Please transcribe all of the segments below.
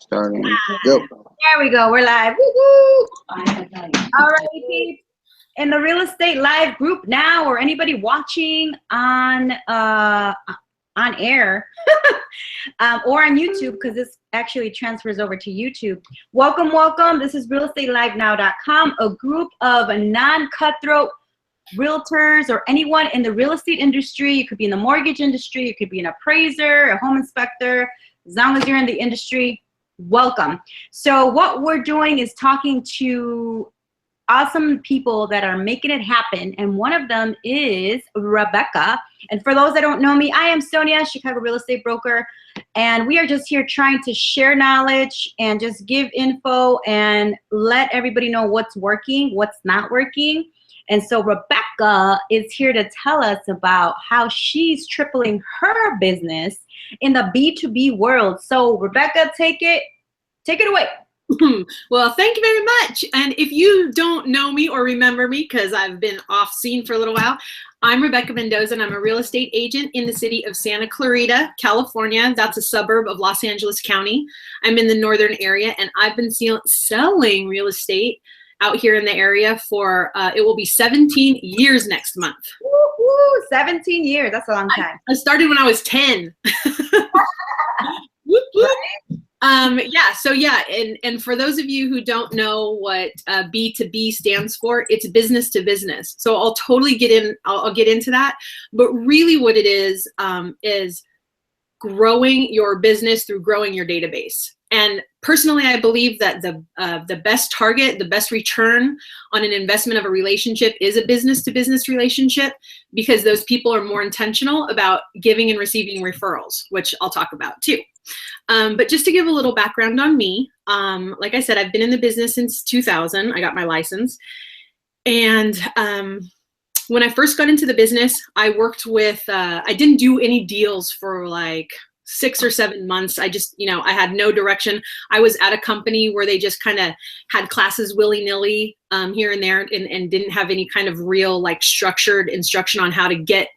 Starting. Go. There we go. We're live. Woo-hoo. All right, peeps. In the real estate live group now, or anybody watching on air or on YouTube, because this actually transfers over to YouTube. Welcome, welcome. This is realestatelivenow.com, a group of non-cutthroat realtors or anyone in the real estate industry. You could be in the mortgage industry, you could be an appraiser, a home inspector. As long as you're in the industry, welcome. So what we're doing is talking to awesome people that are making it happen, and one of them is Rebecca. And for those that don't know me, I am Sonia, Chicago real estate broker, and we are just here trying to share knowledge and just give info and let everybody know what's working, what's not working. And so Rebecca is here to tell us about how she's tripling her business in the B2B world. So Rebecca, take it away. Well, thank you very much. And if you don't know me or remember me, because I've been off scene for a little while, I'm Rebecca Mendoza, and I'm a real estate agent in the city of Santa Clarita, California. That's a suburb of Los Angeles County. I'm in the northern area, and I've been selling real estate out here in the area for, it will be 17 years next month. Woo-hoo, 17 years, that's a long time. I started when I was 10. Whoop, whoop. And for those of you who don't know what B2B stands for, it's business to business. So I'll totally I'll get into that. But really what it is growing your business through growing your database. And personally, I believe that the best target, the best return on an investment of a relationship is a business-to-business relationship, because those people are more intentional about giving and receiving referrals, which I'll talk about too. But just to give a little background on me, like I said, I've been in the business since 2000. I got my license. And when I first got into the business, I worked with, I didn't do any deals for like 6 or 7 months. I just, I had no direction. I was at a company where they just kind of had classes willy-nilly here and there, and didn't have any kind of real like structured instruction on how to get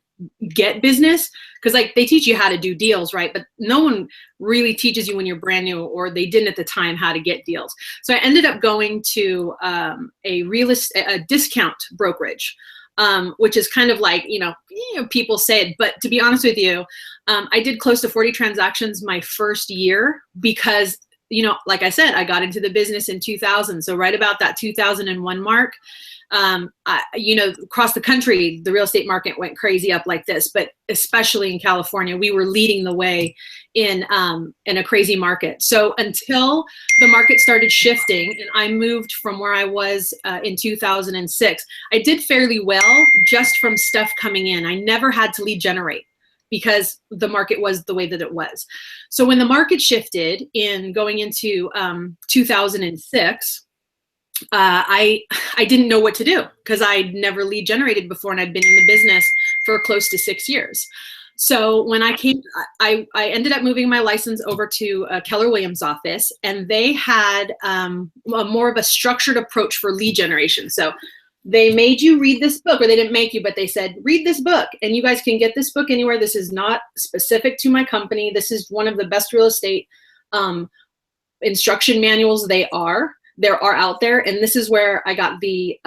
business. Because like they teach you how to do deals, right? But no one really teaches you when you're brand new, or they didn't at the time, how to get deals. So I ended up going to a discount brokerage. Which is kind of like, people say it, but to be honest with you, I did close to 40 transactions my first year because, like I said, I got into the business in 2000. So right about that 2001 mark, across the country, the real estate market went crazy up like this, but especially in California, we were leading the way in a crazy market. So until the market started shifting and I moved from where I was in 2006, I did fairly well just from stuff coming in. I never had to lead generate because the market was the way that it was. So when the market shifted in going into 2006, I didn't know what to do because I'd never lead generated before, and I'd been in the business for close to 6 years. So when I came, I ended up moving my license over to Keller Williams' office, and they had more of a structured approach for lead generation. So they made you read this book, or they didn't make you, but they said, read this book, and you guys can get this book anywhere. This is not specific to my company. This is one of the best real estate instruction manuals there are out there, and this is where I got the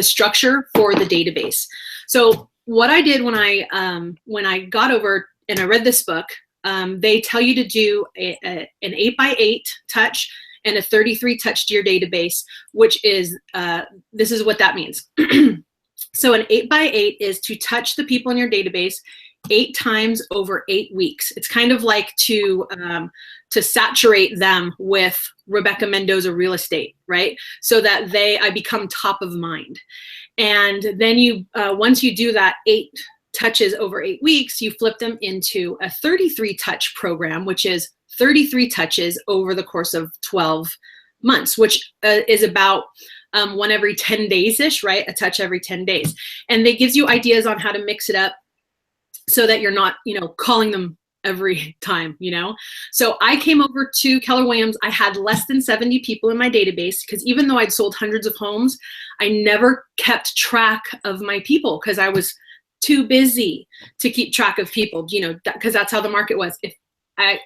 structure for the database. So what I did when I got over and I read this book, they tell you to do an 8x8 touch and a 33 touch to your database, which is this is what that means. So an 8x8 is to touch the people in your database 8 times over 8 weeks. It's kind of like to saturate them with Rebecca Mendoza real estate, right? So that I become top of mind. And then you, once you do that 8 touches over 8 weeks, you flip them into a 33 touch program, which is 33 touches over the course of 12 months, which is about one every 10 days-ish, right? A touch every 10 days. And it gives you ideas on how to mix it up so that you're not, calling them every time, So I came over to Keller Williams. I had less than 70 people in my database because even though I'd sold hundreds of homes, I never kept track of my people because I was too busy to keep track of people, because that's how the market was. If I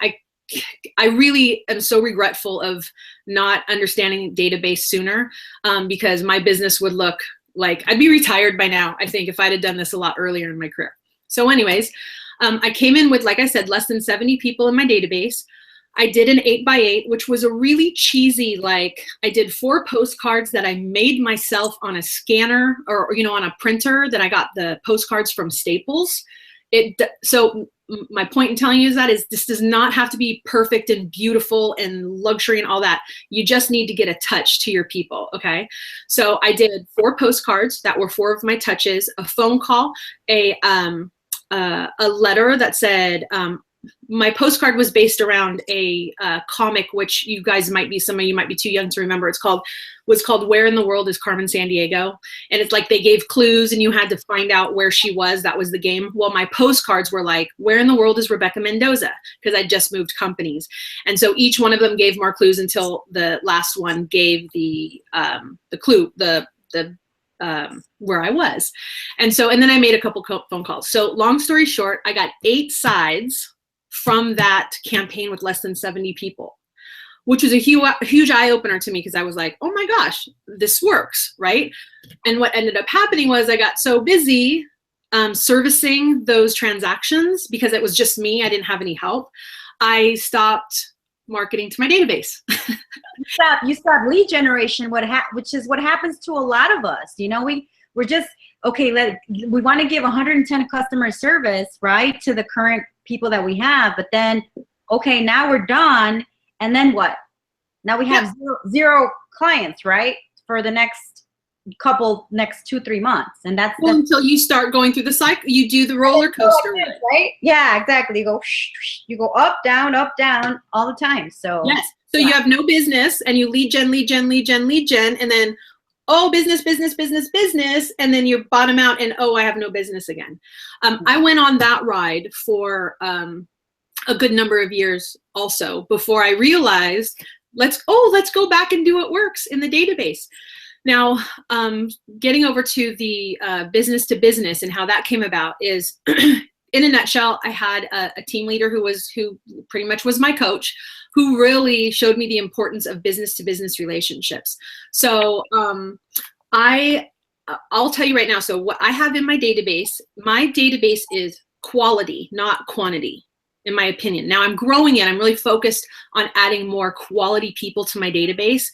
I really am so regretful of not understanding database sooner, because my business would look like I'd be retired by now, I think, if I'd have done this a lot earlier in my career. So anyways, I came in with, like I said, less than 70 people in my database. I did an 8x8, which was a really cheesy, like I did 4 postcards that I made myself on a scanner or, you know, on a printer that I got the postcards from Staples. So my point in telling you is this does not have to be perfect and beautiful and luxury and all that. You just need to get a touch to your people, okay? So I did 4 postcards that were 4 of my touches, a phone call, a letter that said, my postcard was based around a comic, which you guys might be, some of you might be too young to remember. Was called Where in the World is Carmen Sandiego? And it's like they gave clues and you had to find out where she was. That was the game. Well, my postcards were like, where in the world is Rebecca Mendoza? Because I just moved companies. And so each one of them gave more clues until the last one gave the clue, where I was. And then I made a couple phone calls. So long story short, I got 8 sides from that campaign with less than 70 people, which was a huge eye opener to me, because I was like, oh my gosh, this works, right? And what ended up happening was I got so busy servicing those transactions, because it was just me, I didn't have any help, I stopped marketing to my database. You stop lead generation, which is what happens to a lot of us. You know, we're just, okay, we want to give 110 customer service, right, to the current people that we have, but then, okay, now we're done, and then what? Now we have zero clients, right, for the next 2-3 months, and that's until you start going through the cycle. You do the roller coaster, right? Yeah, exactly. You go up, down, all the time. So yes. So you have no business, and you lead gen, and then, oh, business, and then you bottom out, and oh, I have no business again. I went on that ride for a good number of years also before I realized, let's go back and do what works in the database. Now, getting over to the business to business and how that came about is, in a nutshell, I had a team leader who pretty much was my coach, who really showed me the importance of business to business relationships. So I'll tell you right now, so what I have in my database is quality, not quantity, in my opinion. Now I'm growing it. I'm really focused on adding more quality people to my database,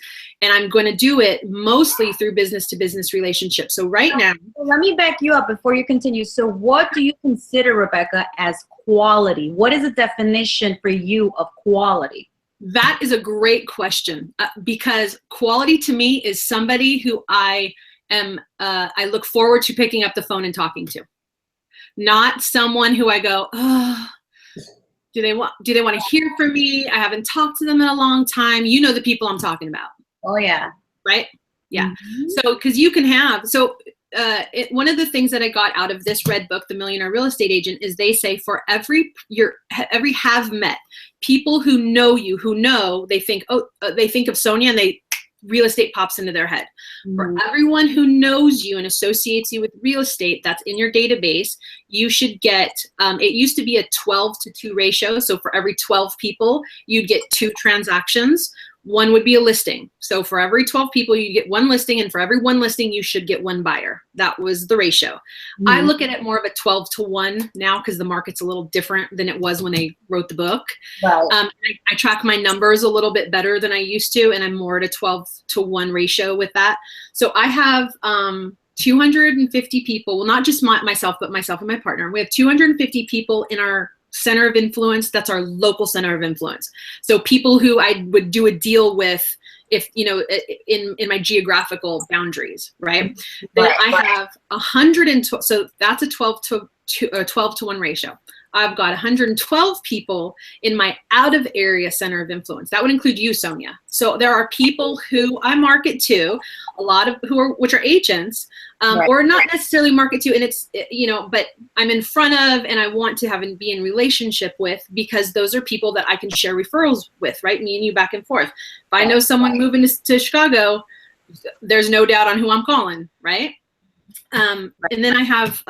and I'm going to do it mostly through business to business relationships. So right now, let me back you up before you continue. So what do you consider, Rebecca, as quality? What is the definition for you of quality? That is a great question, because quality to me is somebody who I look forward to picking up the phone and talking to, not someone who I go, oh, do they want to hear from me? I haven't talked to them in a long time. You know the people I'm talking about. Oh yeah. Right? Yeah. Mm-hmm. So, because you can have, one of the things that I got out of this red book, The Millionaire Real Estate Agent, is they say for every have met, people who know you, they think of Sonia, and real estate pops into their head. Mm-hmm. For everyone who knows you and associates you with real estate that's in your database, you should get, it used to be a 12-to-2 ratio. So for every 12 people, you'd get 2 transactions. One would be a listing. So for every 12 people, you get 1 listing, and for every 1 listing, you should get 1 buyer. That was the ratio. Mm-hmm. I look at it more of a 12-to-1 now, because the market's a little different than it was when they wrote the book. Right. I track my numbers a little bit better than I used to, and I'm more at a 12-to-1 ratio with that. So I have 250 people, well, not just myself, but myself and my partner. We have 250 people in our center of influence. That's our local center of influence. So people who I would do a deal with, if in my geographical boundaries, right? Then I have 112. So that's a 12-to-1 ratio. I've got 112 people in my out of area center of influence. That would include you, Sonia. So there are people who I market to, a lot of which are agents, or not necessarily market to, and it's, but I'm in front of, and I want to be in relationship with, because those are people that I can share referrals with, right? Me and you back and forth. If I know someone moving to Chicago, there's no doubt on who I'm calling, right? And then I have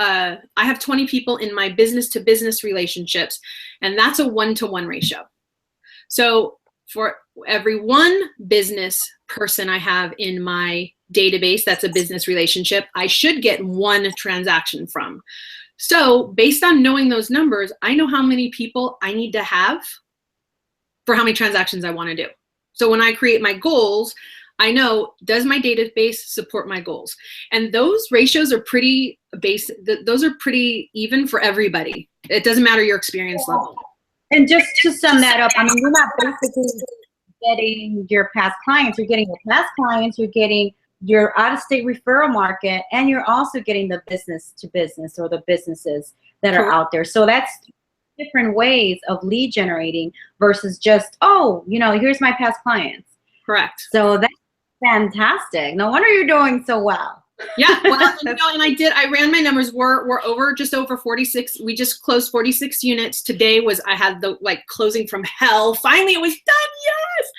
20 people in my business to business relationships, and that's a 1-to-1 ratio. So for every one business person I have in my database that's a business relationship, I should get one transaction from. So based on knowing those numbers, I know how many people I need to have for how many transactions I want to do. So when I create my goals, I know, does my database support my goals? And those ratios are pretty basic. Those are pretty even for everybody. It doesn't matter your experience level. And just to sum that up, I mean, you're not basically getting your past clients. You're getting your past clients. You're getting your out-of-state referral market, and you're also getting the business to business or the businesses that are out there. So that's different ways of lead generating versus just, oh, you know, here's my past clients. Correct. So that's fantastic. No wonder you're doing so well. Yeah, well, you know, and I ran my numbers. We're over, just over 46. We just closed 46 units. Today I had the closing from hell. Finally, it was done. Yes.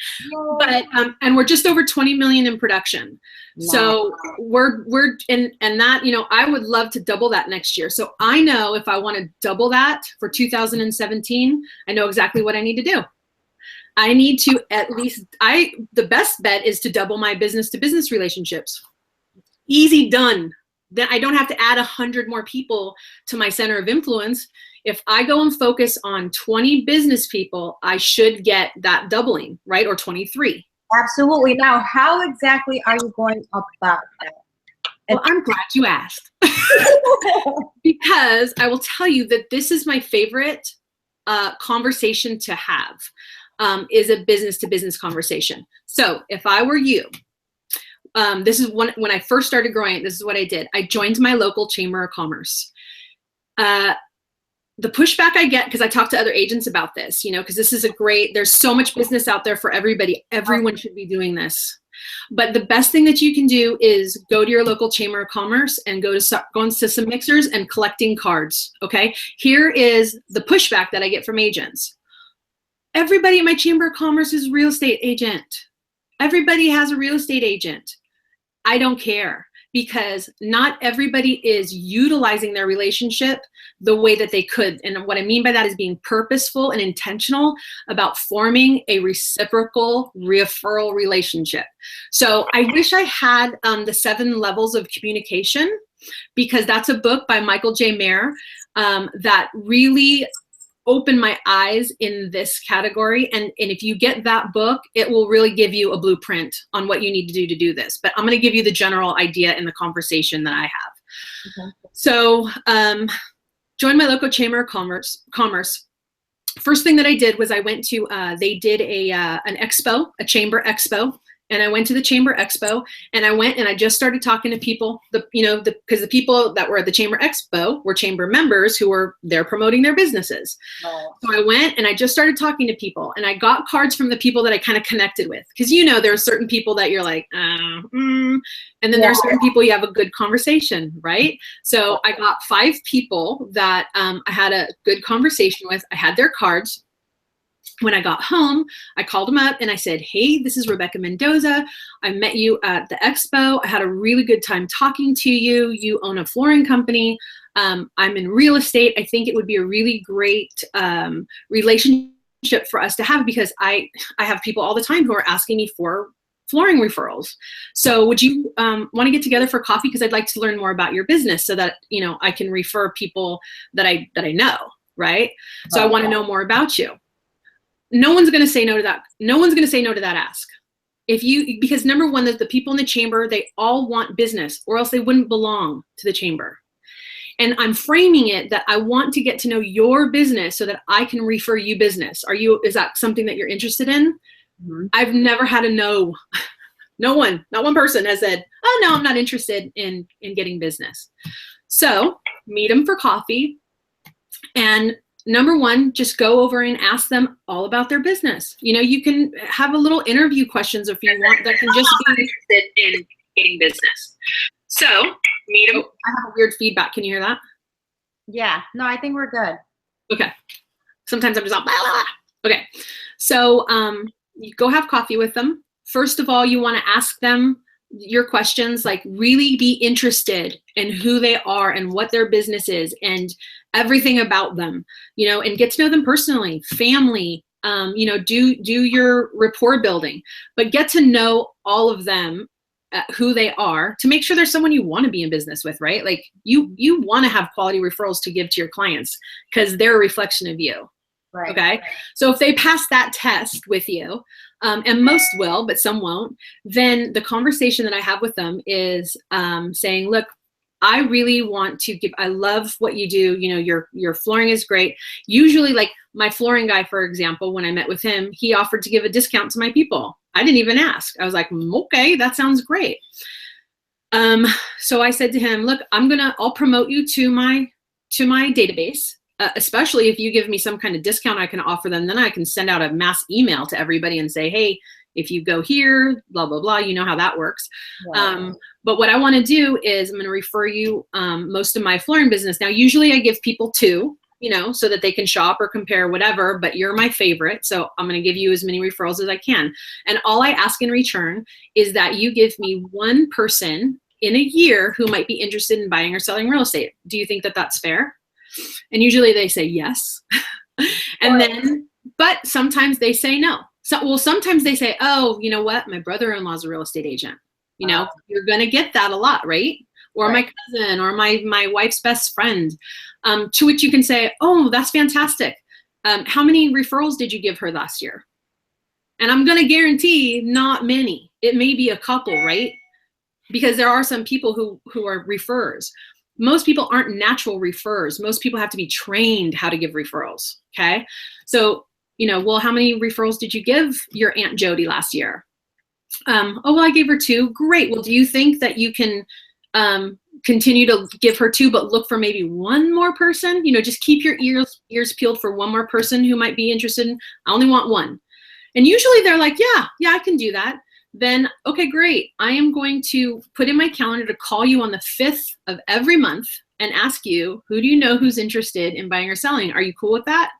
But and we're just over 20 million in production. Nice. So we're and that, you know, I would love to double that next year. So I know if I want to double that for 2017, I know exactly what I need to do. I need to at least, the best bet is to double my business to business relationships. Easy done. Then I don't have to add 100 more people to my center of influence. If I go and focus on 20 business people, I should get that doubling, right? Or 23. Absolutely. Now, how exactly are you going about that? Well, I'm glad you asked. Because I will tell you that this is my favorite conversation to have, is a business to business conversation. So if I were you, this is when I first started growing it, this is what I did. I joined my local chamber of commerce. The pushback I get, because I talk to other agents about this, you know, because this is there's so much business out there for everybody. Everyone should be doing this. But the best thing that you can do is go to your local chamber of commerce and go into some mixers and collecting cards. Okay. Here is the pushback that I get from agents. Everybody at my chamber of commerce is a real estate agent. Everybody has a real estate agent. I don't care, because not everybody is utilizing their relationship the way that they could. And what I mean by that is being purposeful and intentional about forming a reciprocal referral relationship. So I wish I had the 7 levels of communication, because that's a book by Michael J. Mayer that really open my eyes in this category. And if you get that book, it will really give you a blueprint on what you need to do this. But I'm going to give you the general idea in the conversation that I have. Okay. So join my local chamber of commerce. First thing that I did was I went to, they did an expo, a chamber expo. And I went to the chamber expo, and I went and I just started talking to people, because the people that were at the chamber expo were chamber members who were there promoting their businesses. Oh. So I went and I just started talking to people, and I got cards from the people that I kind of connected with. Because, you know, there are certain people that you're like, and then there are certain people you have a good conversation, right? So I got 5 people that I had a good conversation with. I had their cards. When I got home, I called them up and I said, hey, this is Rebecca Mendoza. I met you at the expo. I had a really good time talking to you. You own a flooring company. I'm in real estate. I think it would be a really great relationship for us to have, because I have people all the time who are asking me for flooring referrals. So would you want to get together for coffee? Because I'd like to learn more about your business so that, you know, I can refer people that I know, right? So I want to know more about you. No one's going to say no to that. No one's going to say no to that ask. Because number one, that the people in the chamber, they all want business, or else they wouldn't belong to the chamber. And I'm framing it that I want to get to know your business so that I can refer you business. Is that something that you're interested in? Mm-hmm. I've never had a no. No one, not one person has said, oh no, I'm not interested in getting business. So meet them for coffee, and number one, just go over and ask them all about their business. You know, you can have a little interview questions if you want that can just be interested in getting business. So meet them. I have a weird feedback. Can you hear that? Yeah. No, I think we're good. Okay. Sometimes I'm just like, blah, blah, blah. Okay. So you go have coffee with them. First of all, you want to ask them your questions, like really be interested in who they are and what their business is and everything about them, you know, and get to know them personally, family, You know, do your rapport building, but get to know all of them, who they are, to make sure there's someone you want to be in business with, right? Like you want to have quality referrals to give to your clients because they're a reflection of you. Right. Okay. So if they pass that test with you, and most will, but some won't, then the conversation that I have with them is saying, look, I really want to give, I love what you do. You know, your flooring is great. Usually, like my flooring guy, for example, when I met with him, he offered to give a discount to my people. I didn't even ask. I was like, okay, that sounds great. So I said to him, look, I'll promote you to my database. Especially if you give me some kind of discount I can offer them, then I can send out a mass email to everybody and say, hey, if you go here, blah, blah, blah, you know how that works. Wow. But what I want to do is I'm going to refer you most of my flooring business. Now, usually I give people 2, you know, so that they can shop or compare whatever, but you're my favorite. So I'm going to give you as many referrals as I can. And all I ask in return is that you give me 1 person in a year who might be interested in buying or selling real estate. Do you think that that's fair? And usually they say yes. And then, but sometimes they say no. So, well, sometimes they say, oh, you know what? My brother-in-law's a real estate agent. You know, you're going to get that a lot, right? Or my cousin, or my wife's best friend, to which you can say, oh, that's fantastic. How many referrals did you give her last year? And I'm going to guarantee not many. It may be a couple, right? Because there are some people who are referrers. Most people aren't natural referrers. Most people have to be trained how to give referrals. Okay. So, you know, well, how many referrals did you give your Aunt Jody last year? Oh, well, I gave her 2. Great. Well, do you think that you can continue to give her 2, but look for maybe 1 more person? You know, just keep your ears peeled for 1 more person who might be interested in, I only want 1. And usually they're like, yeah, I can do that. Then, okay, great. I am going to put in my calendar to call you on the 5th of every month and ask you, who do you know who's interested in buying or selling? Are you cool with that?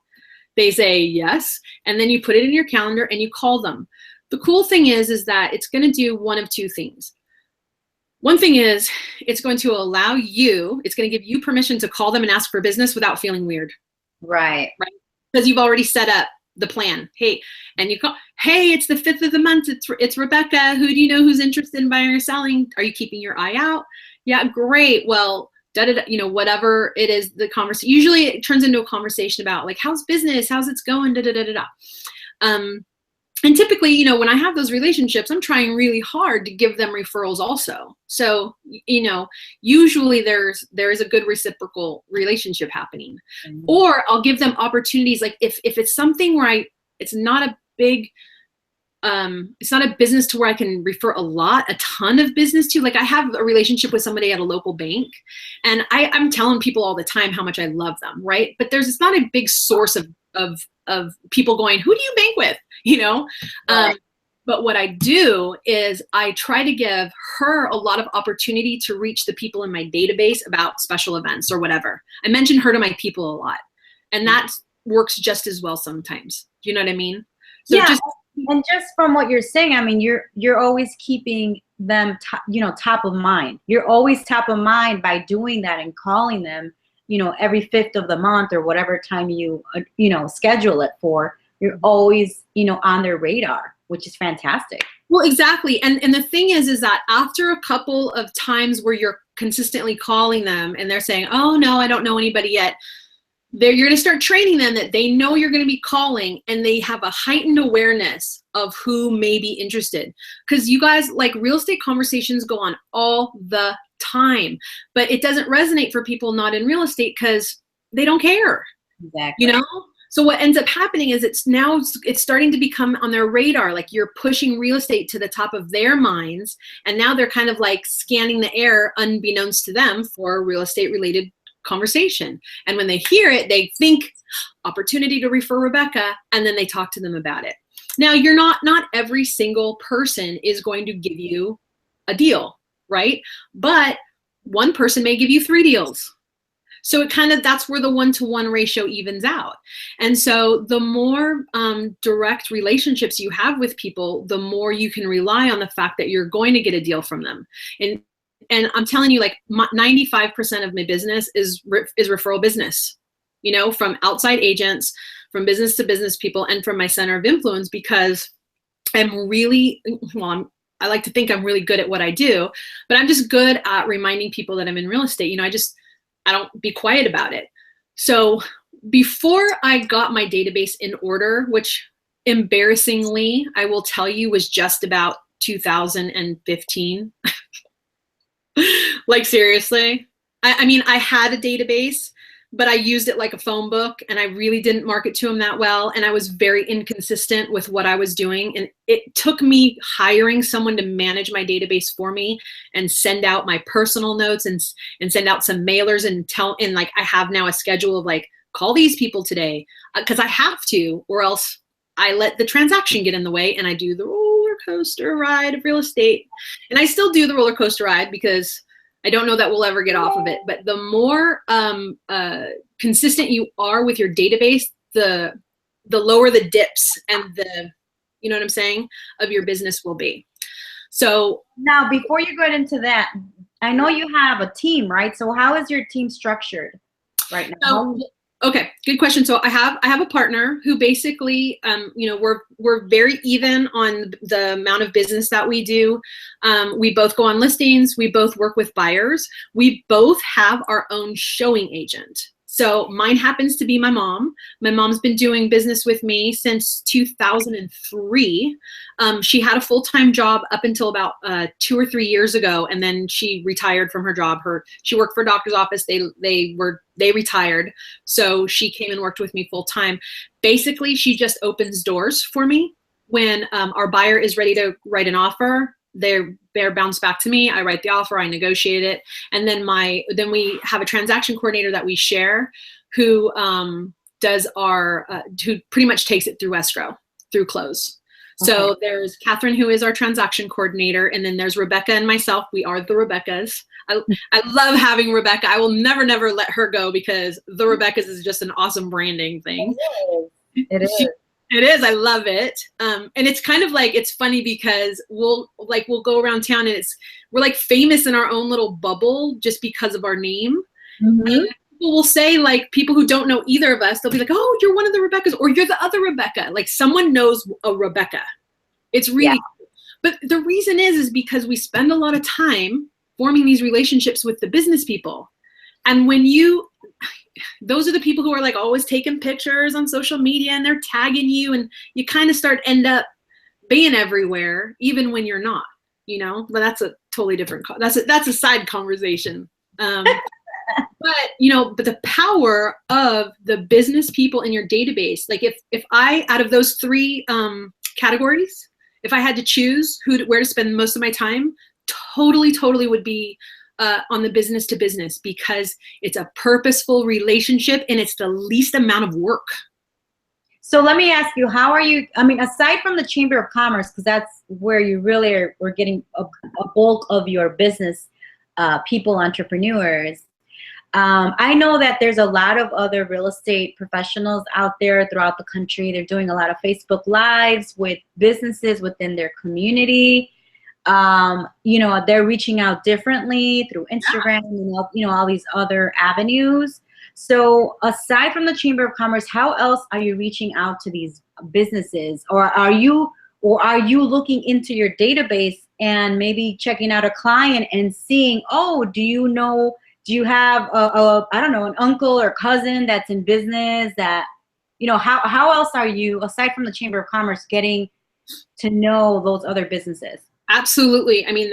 They say yes. And then you put it in your calendar and you call them. The cool thing is that it's going to do one of 2 things. One thing is it's going to allow you, it's going to give you permission to call them and ask for business without feeling weird. Right. Because you've already set up the plan. Hey, and you call, hey, it's the 5th of the month. It's Rebecca. Who do you know who's interested in buying or selling? Are you keeping your eye out? Yeah, great. Well, you know, whatever it is, the conversation, usually it turns into a conversation about like, how's business? How's it's going? And typically, you know, when I have those relationships, I'm trying really hard to give them referrals also. So, you know, usually there is a good reciprocal relationship happening. Mm-hmm. Or I'll give them opportunities. Like if it's something where it's not a big, it's not a business to where I can refer a ton of business to. Like I have a relationship with somebody at a local bank, and I'm telling people all the time how much I love them, right? But it's not a big source of people going, who do you bank with? You know? Right. But what I do is I try to give her a lot of opportunity to reach the people in my database about special events or whatever. I mention her to my people a lot, and that works just as well sometimes. Do you know what I mean? So yeah. And just from what you're saying, I mean, you're always keeping them, top of mind. You're always top of mind by doing that and calling them, you know, every 5th of the month or whatever time you schedule it for. You're always, you know, on their radar, which is fantastic. Well, exactly. And the thing is that after a couple of times where you're consistently calling them and they're saying, oh, no, I don't know anybody yet, you're going to start training them that they know you're going to be calling, and they have a heightened awareness of who may be interested. Because you guys, like, real estate conversations go on all the time, but it doesn't resonate for people not in real estate because they don't care. Exactly. You know? So what ends up happening is it's starting to become on their radar. Like you're pushing real estate to the top of their minds, and now they're kind of like scanning the air unbeknownst to them for real estate related conversation. And when they hear it, they think opportunity to refer Rebecca, and then they talk to them about it. Now, you're not every single person is going to give you a deal, right? But one person may give you 3 deals. So that's where the 1-to-1 ratio evens out. And so the more direct relationships you have with people, the more you can rely on the fact that you're going to get a deal from them. And I'm telling you, like 95% of my business is referral business. you know, from outside agents, from business to business people, and from my center of influence, because I'm really, well, I like to think I'm really good at what I do, but I'm just good at reminding people that I'm in real estate. You know, I don't be quiet about it. So before I got my database in order, which embarrassingly, I will tell you, was just about 2015. Like, seriously. I mean, I had a database, but I used it like a phone book, and I really didn't market to them that well. And I was very inconsistent with what I was doing. And it took me hiring someone to manage my database for me and send out my personal notes and send out some mailers and like, I have now a schedule of like, call these people today, because I have to, or else I let the transaction get in the way, and I do the roller coaster ride of real estate. And I still do the roller coaster ride because I don't know that we'll ever get off of it. But the more consistent you are with your database, the lower the dips and the, you know what I'm saying, of your business will be. So now, before you get into that, I know you have a team, right? So how is your team structured right now? Okay, good question. So I have a partner who basically, you know, we're very even on the amount of business that we do. We both go on listings. We both work with buyers. We both have our own showing agent. So mine happens to be my mom. My mom's been doing business with me since 2003. She had a full-time job up until about 2 or 3 years ago, and then she retired from her job. She worked for a doctor's office. They retired, so she came and worked with me full-time. Basically, she just opens doors for me. When our buyer is ready to write an offer, they're bounced back to me. I write the offer, I negotiate it, and then we have a transaction coordinator that we share, who does who pretty much takes it through escrow, through close. Okay. So there's Catherine, who is our transaction coordinator, and then there's Rebecca and myself. We are the Rebeccas. I love having Rebecca. I will never let her go, because the Rebeccas is just an awesome branding thing. It is. It is. I love it. And it's kind of like, it's funny because we'll go around town, and we're like famous in our own little bubble just because of our name. Mm-hmm. And people will say, like, people who don't know either of us, they'll be like, oh, you're one of the Rebeccas, or you're the other Rebecca. Like, someone knows a Rebecca. It's really, cool. But the reason is because we spend a lot of time forming these relationships with the business people. And those are the people who are like always taking pictures on social media, and they're tagging you, and you kind of end up being everywhere, even when you're not, you know. But that's a totally different, that's a side conversation. But you know, but the power of the business people in your database, like if I, out of those 3 categories, if I had to choose where to spend most of my time, totally would be on the business to business, because it's a purposeful relationship and it's the least amount of work. So let me ask you, how are you, I mean, aside from the Chamber of Commerce, because that's where you really are getting a bulk of your business people, entrepreneurs. I know that there's a lot of other real estate professionals out there throughout the country. They're doing a lot of Facebook Lives with businesses within their community. You know, they're reaching out differently through Instagram, you know, all these other avenues. So aside from the Chamber of Commerce, how else are you reaching out to these businesses? Or are you looking into your database and maybe checking out a client and seeing, oh, do you have I don't know, an uncle or cousin that's in business that, you know, how else are you, aside from the Chamber of Commerce, getting to know those other businesses? Absolutely. I mean,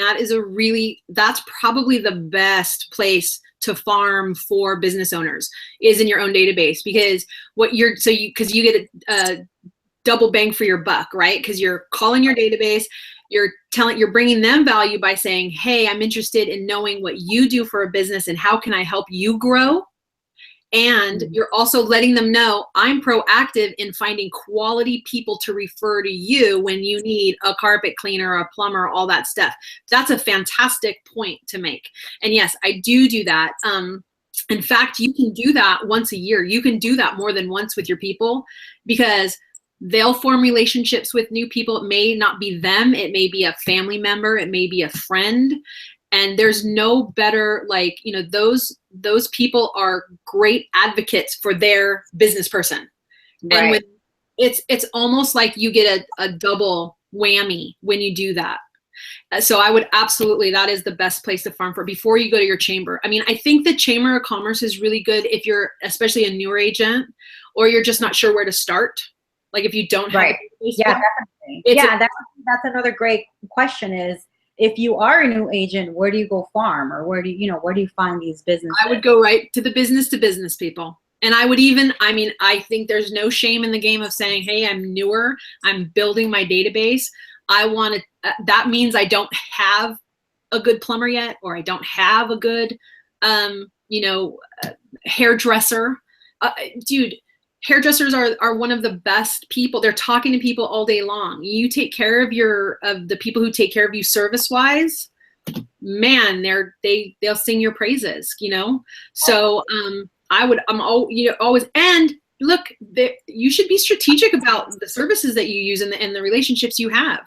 that's probably the best place to farm for business owners, is in your own database, because because you get a double bang for your buck, right? Because you're calling your database, you're bringing them value by saying, hey, I'm interested in knowing what you do for a business and how can I help you grow? And you're also letting them know I'm proactive in finding quality people to refer to you when you need a carpet cleaner, a plumber, all that stuff. That's a fantastic point to make. And yes, I do that. In fact, you can do that once a year. You can do that more than once with your people, because they'll form relationships with new people. It may not be them. It may be a family member. It may be a friend. And there's no better, like, you know, those people are great advocates for their business person. Right. And when it's almost like you get a double whammy when you do that. So I would absolutely, that is the best place to farm for before you go to your chamber. I mean, I think the Chamber of Commerce is really good if you're especially a newer agent or you're just not sure where to start. Like if you don't have right. Yeah, definitely. Yeah, that's another great question is, if you are a new agent, where do you go farm, or where do you find these businesses? I would go right to business people. And I would even, I mean, I think there's no shame in the game of saying, hey, I'm newer, I'm building my database. I want to, that means I don't have a good plumber yet, or I don't have a good, hairdresser. Dude, hairdressers are one of the best people. They're talking to people all day long. You take care of the people who take care of you service-wise, man, they'll sing your praises, you know? So, always, and look, you should be strategic about the services that you use and the relationships you have.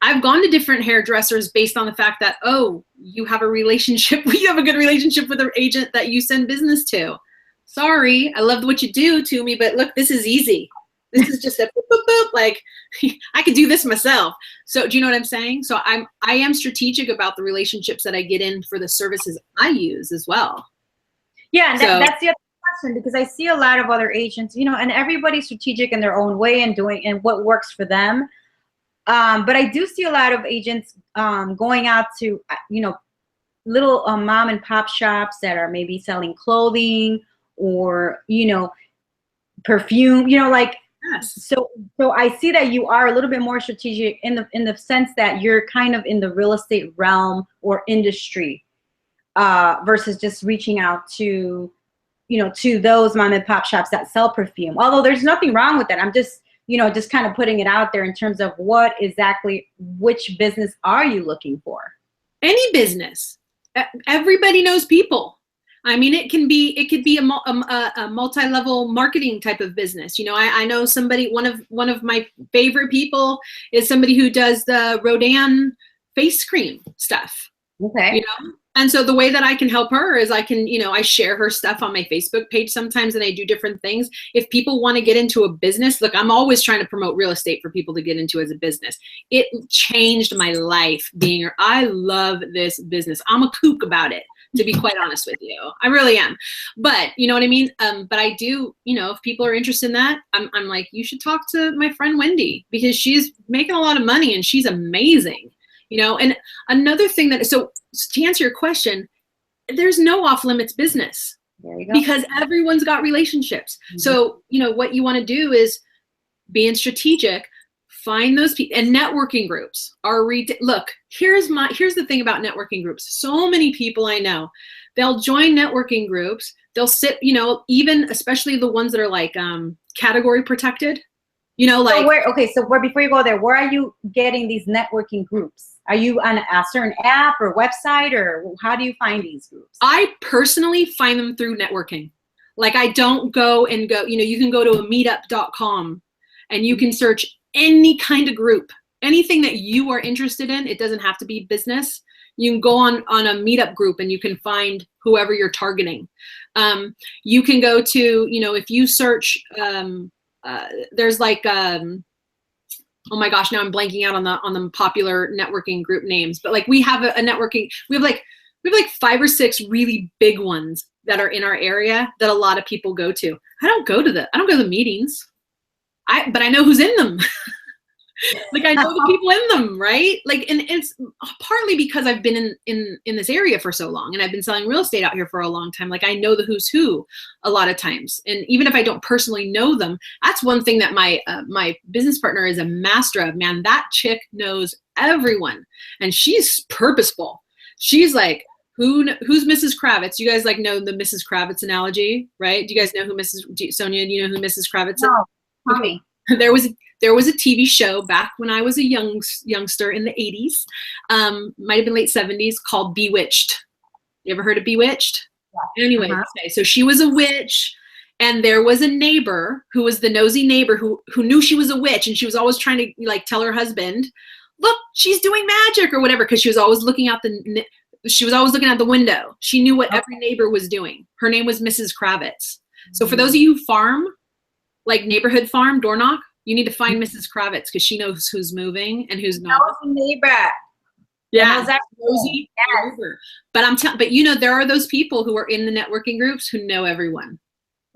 I've gone to different hairdressers based on the fact that, oh, you have a relationship, you have a good relationship with an agent that you send business to. Sorry, I love what you do to me, but look, this is easy. This is just a boop, boop, boop, like I could do this myself. So do you know what I'm saying? So I am strategic about the relationships that I get in for the services I use as well. Yeah, and that's the other question, because I see a lot of other agents, and everybody's strategic in their own way and doing and what works for them. But I do see a lot of agents going out to, little mom and pop shops that are maybe selling clothing or, perfume, like, yes. So I see that you are a little bit more strategic in the sense that you're kind of in the real estate realm or industry, versus just reaching out to, to those mom and pop shops that sell perfume. Although there's nothing wrong with that. I'm just, just kind of putting it out there in terms of which business are you looking for? Any business. Everybody knows people. I mean, it could be a multi-level marketing type of business. I know somebody, one of my favorite people is somebody who does the Rodan face cream stuff. Okay. And so the way that I can help her is I can, I share her stuff on my Facebook page sometimes, and I do different things. If people want to get into a business, look, I'm always trying to promote real estate for people to get into as a business. It changed my life being here. I love this business. I'm a kook about it, to be quite honest with you. I really am. But you know what I mean? But I do, if people are interested in that, I'm like, you should talk to my friend Wendy, because she's making a lot of money and she's amazing. And another thing so to answer your question, there's no off limits business. There you go. Because everyone's got relationships. Mm-hmm. So, what you want to do is being strategic, find those people, and networking groups are, look, here's the thing about networking groups. So many people I know, they'll join networking groups. They'll sit, even especially the ones that are like category protected, So before you go there, where are you getting these networking groups? Are you on a certain app or website, or how do you find these groups? I personally find them through networking. Like, I don't go, you can go to a meetup.com and you can search any kind of group, anything that you are interested in. It doesn't have to be business. You can go on a meetup group and you can find whoever you're targeting. You can go to, if you search, there's like, oh my gosh, now I'm blanking out on the popular networking group names, but like we have a networking, we have like 5 or 6 really big ones that are in our area that a lot of people go to. I don't go to the meetings, but I know who's in them. Like, I know the people in them, right? Like, and it's partly because I've been in this area for so long, and I've been selling real estate out here for a long time. Like, I know the who's who a lot of times. And even if I don't personally know them, that's one thing that my business partner is a master of. Man, that chick knows everyone, and she's purposeful. She's like, who's Mrs. Kravitz? You guys like know the Mrs. Kravitz analogy, right? Do you guys know who Sonia, do you know who Mrs. Kravitz is? No, tell me. There was a TV show back when I was a youngster in the 80s, might have been late 70s, called Bewitched. You ever heard of Bewitched? Yeah. Anyway, okay, so she was a witch, and there was a neighbor who was the nosy neighbor who knew she was a witch, and she was always trying to like tell her husband, look, she's doing magic or whatever, because she was always looking out She was always looking out the window. She knew what every neighbor was doing. Her name was Mrs. Kravitz. So for those of you who farm, like neighborhood farm, door knock, you need to find Mrs. Kravitz because she knows who's moving and who's not. Neighbor. Yeah, nosy. Yes. But you know, there are those people who are in the networking groups who know everyone.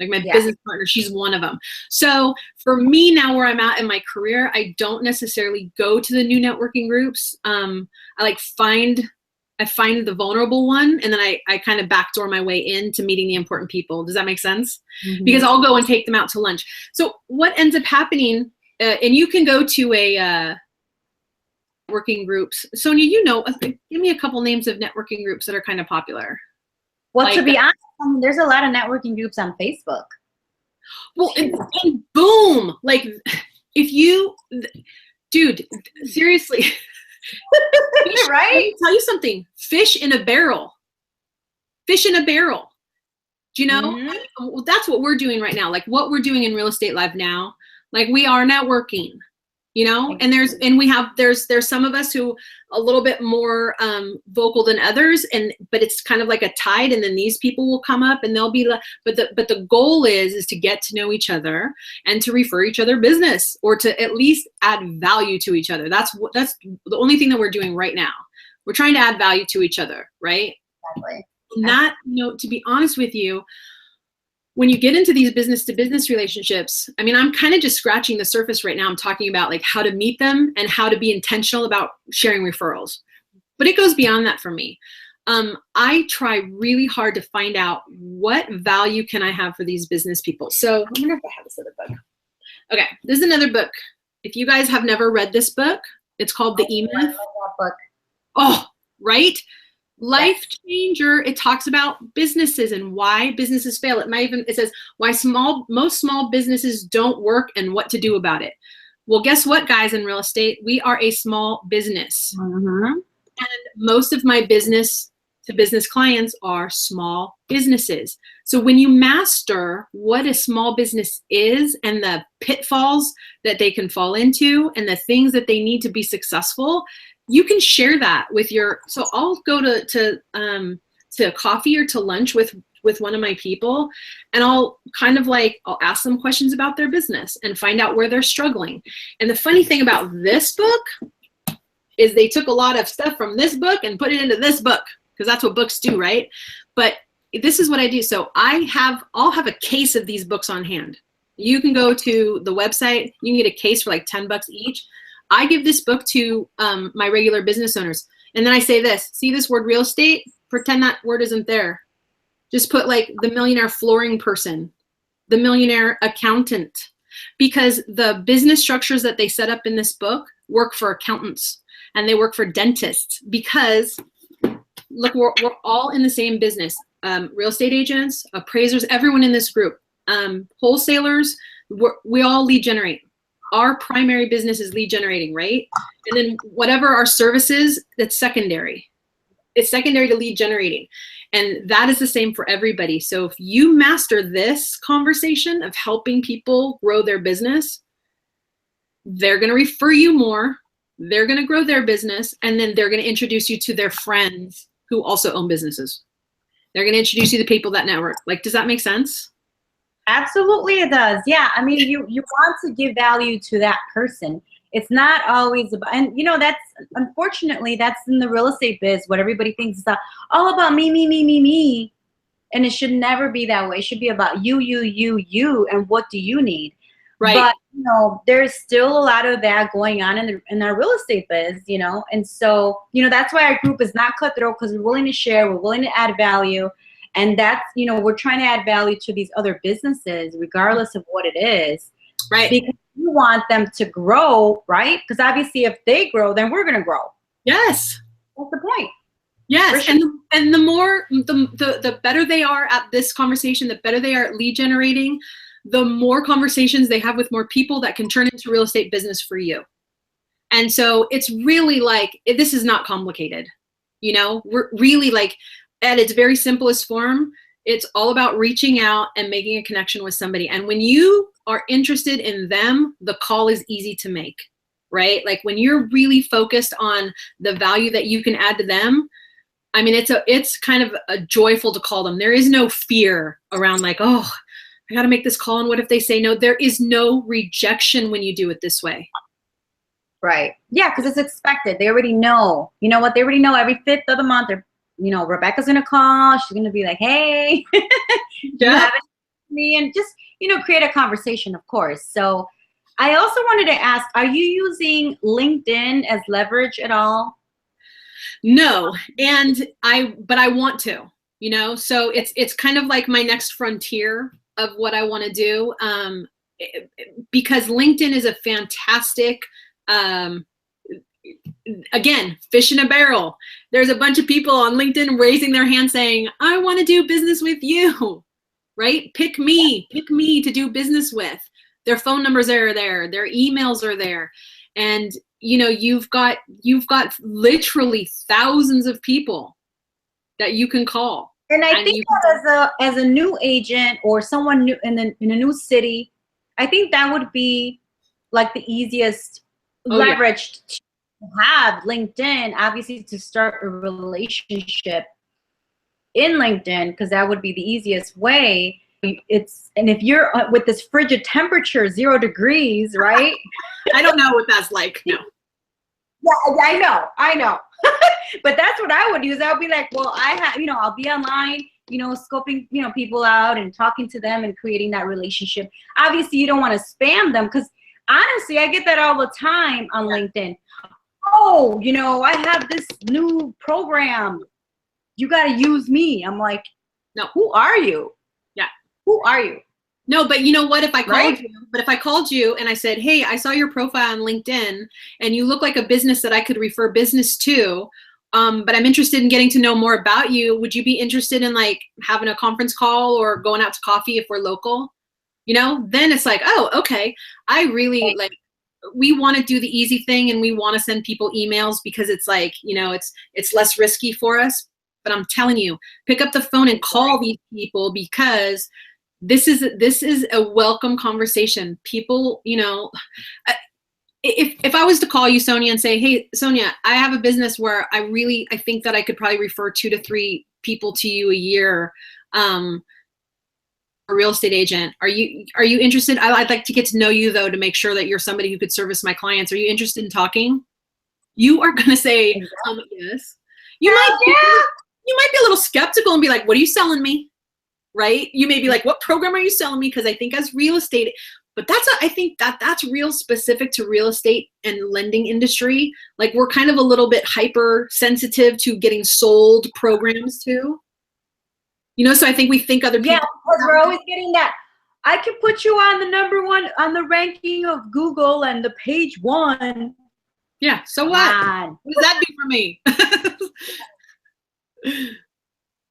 Like my business partner, she's one of them. So for me now, where I'm at in my career, I don't necessarily go to the new networking groups. I find the vulnerable one, and then I kind of backdoor my way into meeting the important people. Does that make sense? Mm-hmm. Because I'll go and take them out to lunch. So what ends up happening, and you can go to a networking groups. Sonia, you know, give me a couple names of networking groups that are kind of popular. Well, like, to be honest, there's a lot of networking groups on Facebook. Well, and boom, like if you, dude, seriously. Right? Let me tell you something. Fish in a barrel. Fish in a barrel. Do you know? Mm-hmm. That's what we're doing right now. Like what we're doing in Real Estate Live now. Like we are networking. You know, and there's some of us who a little bit more vocal than others, but it's kind of like a tide, and then these people will come up and they'll be like, but the goal is to get to know each other and to refer each other business, or to at least add value to each other. That's the only thing that we're doing right now. We're trying to add value to each other, right? Exactly. And that, you know, to be honest with you, when you get into these business to business relationships, I mean, I'm kind of just scratching the surface right now. I'm talking about like how to meet them and how to be intentional about sharing referrals. But it goes beyond that for me. I try really hard to find out what value can I have for these business people. So I wonder if I have this other book. Okay, this is another book. If you guys have never read this book, it's called The E-Myth. Oh, right? Life changer. It talks about businesses and why businesses fail. It says why most small businesses don't work and what to do about it. Well, guess what, guys, in real estate, we are a small business. Mm-hmm. And most of my business to business clients are small businesses. So when you master what a small business is and the pitfalls that they can fall into and the things that they need to be successful, you can share that with so I'll go to coffee or to lunch with one of my people, and I'll ask them questions about their business and find out where they're struggling. And the funny thing about this book is they took a lot of stuff from this book and put it into this book, because that's what books do, right? But this is what I do. So I'll have a case of these books on hand. You can go to the website, you can get a case for like $10 each. I give this book to my regular business owners. And then I say this, see this word real estate? Pretend that word isn't there. Just put like the millionaire flooring person, the millionaire accountant, because the business structures that they set up in this book work for accountants and they work for dentists, because look, we're all in the same business. Real estate agents, appraisers, everyone in this group, wholesalers, we all lead generate. Our primary business is lead generating, right? And then whatever our service is, that's secondary. It's secondary to lead generating. And that is the same for everybody. So if you master this conversation of helping people grow their business, they're going to refer you more, they're going to grow their business, and then they're going to introduce you to their friends who also own businesses. They're going to introduce you to people that network. Like, does that make sense? Absolutely it does. Yeah. I mean, you want to give value to that person. It's not always about, and you know, unfortunately, that's in the real estate biz, what everybody thinks is all about me, me, me, me, me. And it should never be that way. It should be about you, and what do you need? Right. But, you know, there's still a lot of that going on in our real estate biz, you know? And so, you know, that's why our group is not cutthroat, because we're willing to share, we're willing to add value. And that's, you know, we're trying to add value to these other businesses, regardless of what it is. Right. Because you want them to grow, right? Because obviously if they grow, then we're going to grow. Yes. That's the point. Yes. And the more, the better they are at this conversation, the better they are at lead generating, the more conversations they have with more people that can turn into real estate business for you. And so it's really like, this is not complicated. You know, we're really like, at its very simplest form, it's all about reaching out and making a connection with somebody. And when you are interested in them, the call is easy to make, right? Like when you're really focused on the value that you can add to them, I mean, it's kind of a joyful to call them. There is no fear around like, oh, I got to make this call. And what if they say no? There is no rejection when you do it this way. Right. Yeah, because it's expected. They already know. You know what? They already know every 5th of the month. They're, you know, Rebecca's gonna call. She's gonna be like, "Hey, you haven't me," and just, you know, create a conversation, of course. So, I also wanted to ask: are you using LinkedIn as leverage at all? No, but I want to. You know, so it's kind of like my next frontier of what I want to do, because LinkedIn is a fantastic. Again, fish in a barrel. There's a bunch of people on LinkedIn raising their hand saying, I want to do business with you, right? Pick me to do business with. Their phone numbers are there. Their emails are there. And, you know, you've got literally thousands of people that you can call. And I think that as a new agent or someone new in a new city, I think that would be like the easiest leverage to have LinkedIn, obviously, to start a relationship in LinkedIn, because that would be the easiest way. And if you're with this frigid temperature, 0 degrees, right? I don't know what that's like. No. Yeah, I know. But that's what I would use. I would be like, well, I'll be online, you know, scoping, you know, people out and talking to them and creating that relationship. Obviously, you don't want to spam them, because honestly, I get that all the time on LinkedIn. Oh, you know, I have this new program. You got to use me. I'm like, no, who are you? Yeah. Who are you? No, but you know what? If I called you and I said, hey, I saw your profile on LinkedIn and you look like a business that I could refer business to, but I'm interested in getting to know more about you. Would you be interested in like having a conference call or going out to coffee if we're local? You know, then it's like, oh, okay. I really like, we want to do the easy thing and we want to send people emails because it's like, you know, it's less risky for us. But I'm telling you, pick up the phone and call these people, because this is a welcome conversation. People, you know, if I was to call you, Sonia, and say, hey, Sonia, I have a business where I think that I could probably refer 2 to 3 people to you a year, a real estate agent. Are you interested? I'd like to get to know you, though, to make sure that you're somebody who could service my clients. Are you interested in talking? You are going to say, yes. You might be a little skeptical and be like, what are you selling me? Right? You may be like, what program are you selling me? Because I think as real estate, but I think that's real specific to real estate and lending industry. Like we're kind of a little bit hypersensitive to getting sold programs too. You know, so I think we think other people. Yeah, because we're always getting that. I can put you on the #1 on the ranking of Google and the page 1. Yeah. So what? What does that do for me?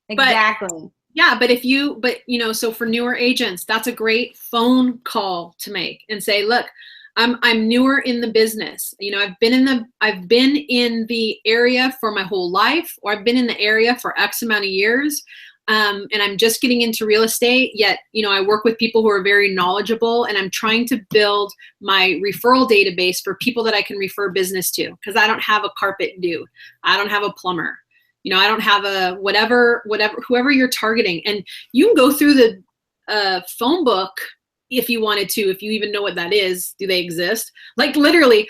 Exactly. Yeah, but you know, so for newer agents, that's a great phone call to make and say, look, I'm newer in the business. You know, I've been in the area for my whole life, or I've been in the area for X amount of years. And I'm just getting into real estate, yet, you know, I work with people who are very knowledgeable, and I'm trying to build my referral database for people that I can refer business to, because I don't have a carpet dude. I don't have a plumber. You know, I don't have a whoever you're targeting. And you can go through the phone book if you wanted to, if you even know what that is. Do they exist? Like literally.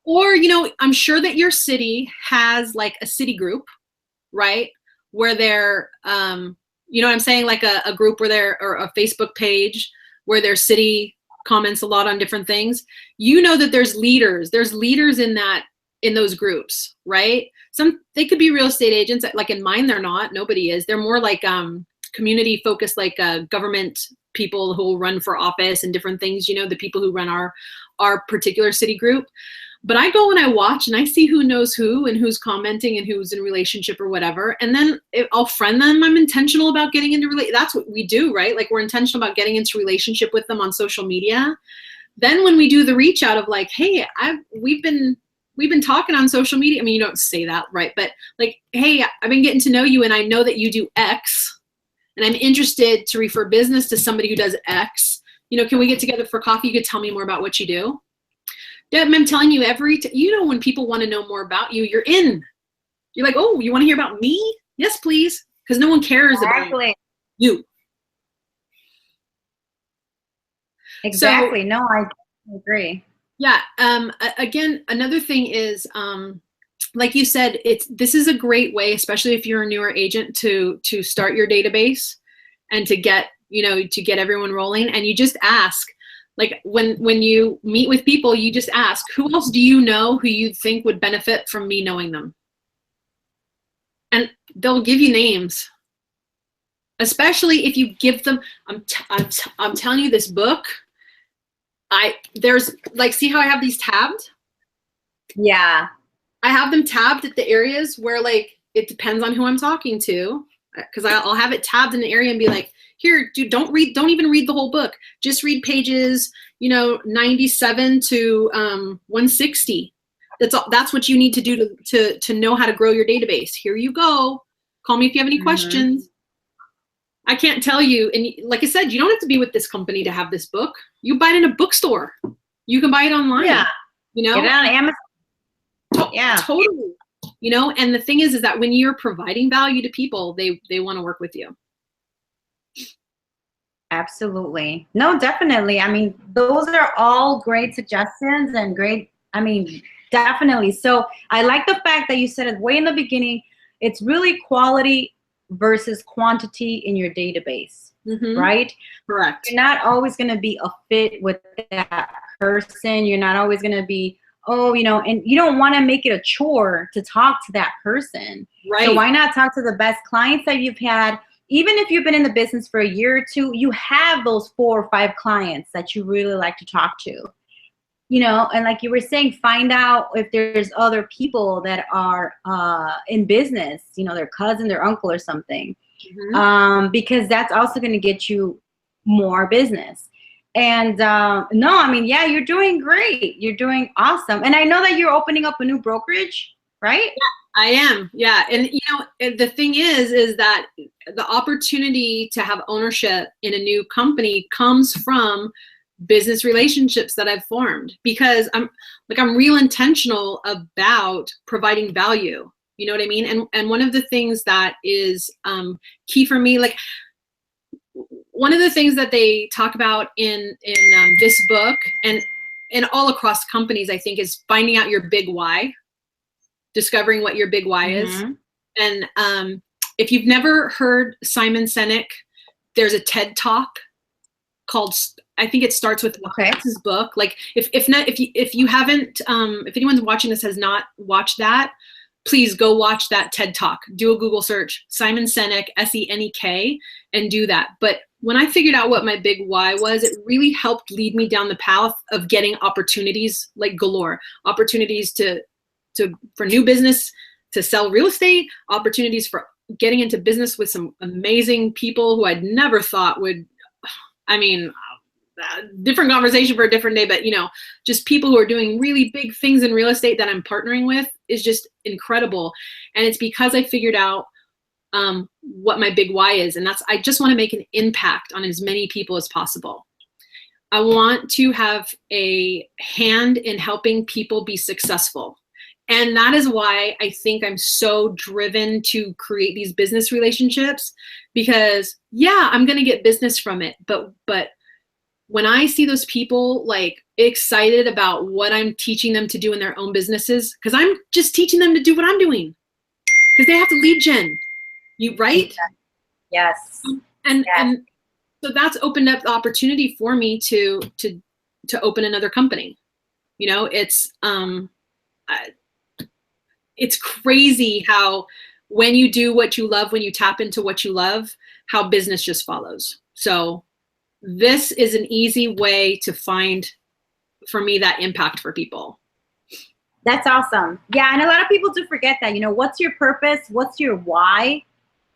Or, you know, I'm sure that your city has like a city group, right? Where they're, you know what I'm saying? Like a group or a Facebook page where their city comments a lot on different things. You know that there's leaders in those groups, right? They could be real estate agents. Like in mine, they're not. Nobody is. They're more like community focused, like government people who will run for office and different things. You know, the people who run our particular city group. But I go and I watch and I see who knows who and who's commenting and who's in relationship or whatever. And then I'll friend them. I'm intentional about getting into that's what we do, right? Like we're intentional about getting into relationship with them on social media. Then when we do the reach out of like, hey, we've been talking on social media. I mean, you don't say that, right? But like, hey, I've been getting to know you and I know that you do X and I'm interested to refer business to somebody who does X. You know, can we get together for coffee? You could tell me more about what you do. Yeah, I'm telling you, you know, when people want to know more about you, you're in. You're like, oh, you want to hear about me? Yes, please. Because no one cares about you. Exactly. So, no, I agree. Yeah. Again, another thing is, like you said, this is a great way, especially if you're a newer agent, to start your database and to get everyone rolling. And you just ask, like when you meet with people, you just ask, who else do you know who you think would benefit from me knowing them? And they'll give you names. Especially if you give them, I'm telling you, this book. There's like, see how I have these tabbed? Yeah. I have them tabbed at the areas where, like, it depends on who I'm talking to, because I'll have it tabbed in the area and be like, here, dude, don't even read the whole book. Just read pages, 97 to 160. That's what you need to do to know how to grow your database. Here you go. Call me if you have any questions. I can't tell you. And like I said, you don't have to be with this company to have this book. You buy it in a bookstore. You can buy it online. Yeah. Get it on Amazon. Yeah. Totally. And the thing is that when you're providing value to people, they want to work with you. Absolutely. No, definitely. I mean, those are all great suggestions and great, definitely. So I like the fact that you said it way in the beginning, it's really quality versus quantity in your database, right? Correct. You're not always going to be a fit with that person. You're not always going to be, and you don't want to make it a chore to talk to that person. Right. So why not talk to the best clients that you've had? Even if you've been in the business for a year or two, you have those 4 or 5 clients that you really like to talk to. And like you were saying, find out if there's other people that are in business, their cousin, their uncle or something, because that's also going to get you more business. And yeah, you're doing great. You're doing awesome. And I know that you're opening up a new brokerage, right? Yeah, I am. Yeah. And, the thing is that the opportunity to have ownership in a new company comes from business relationships that I've formed, because I'm real intentional about providing value. You know what I mean? And one of the things that is key for me, like one of the things that they talk about in this book and all across companies, I think, is finding out your big why, discovering what your big why is. And if you've never heard Simon Sinek, there's a TED Talk called, I think it starts with his book. Like if you haven't, if anyone's watching this has not watched that, please go watch that TED Talk. Do a Google search, Simon Sinek, Senek, and do that. But when I figured out what my big why was, it really helped lead me down the path of getting opportunities like galore, opportunities for new business, to sell real estate, opportunities for getting into business with some amazing people who I'd never thought would, different conversation for a different day, but just people who are doing really big things in real estate that I'm partnering with is just incredible. And it's because I figured out what my big why is. And I just want to make an impact on as many people as possible. I want to have a hand in helping people be successful. And that is why I think I'm so driven to create these business relationships, because I'm going to get business from it. But when I see those people like excited about what I'm teaching them to do in their own businesses, because I'm just teaching them to do what I'm doing, because they have to lead gen, right? Yes. And so that's opened up the opportunity for me to open another company. It's crazy how when you do what you love, when you tap into what you love, how business just follows. So this is an easy way to find, for me, that impact for people. That's awesome. Yeah, and a lot of people do forget that. What's your purpose? What's your why?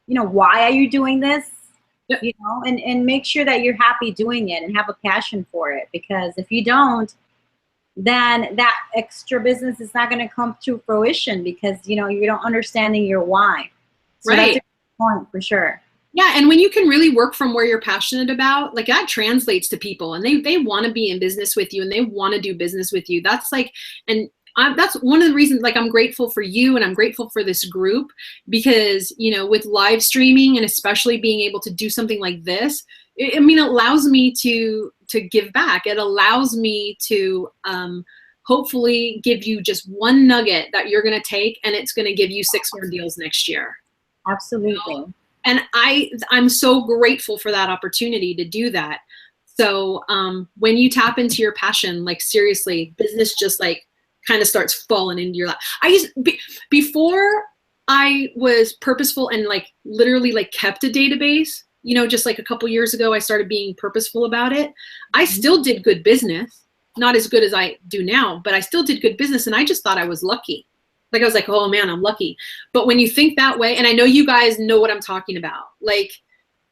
Why are you doing this? Yep. And make sure that you're happy doing it and have a passion for it. Because if you don't, then that extra business is not going to come to fruition, because you don't understanding your why. So right. That's a good point for sure. Yeah, and when you can really work from where you're passionate about, like that translates to people, and they want to be in business with you, and they want to do business with you. That's like, and that's one of the reasons, like, I'm grateful for you and I'm grateful for this group, because, you know, with live streaming and especially being able to do something like this, I mean, it allows me to give back. It allows me to hopefully give you just one nugget that you're going to take, and it's going to give you 6 more deals next year. Absolutely. You know? And I'm so grateful for that opportunity to do that. So when you tap into your passion, like, seriously, business just like kind of starts falling into your lap. Before I was purposeful and like literally like kept a database, you know, just like a couple years ago, I started being purposeful about it. I still did good business, not as good as I do now, but I still did good business. And I just thought I was lucky. Like, I was like, oh man, I'm lucky. But when you think that way, and I know you guys know what I'm talking about, like,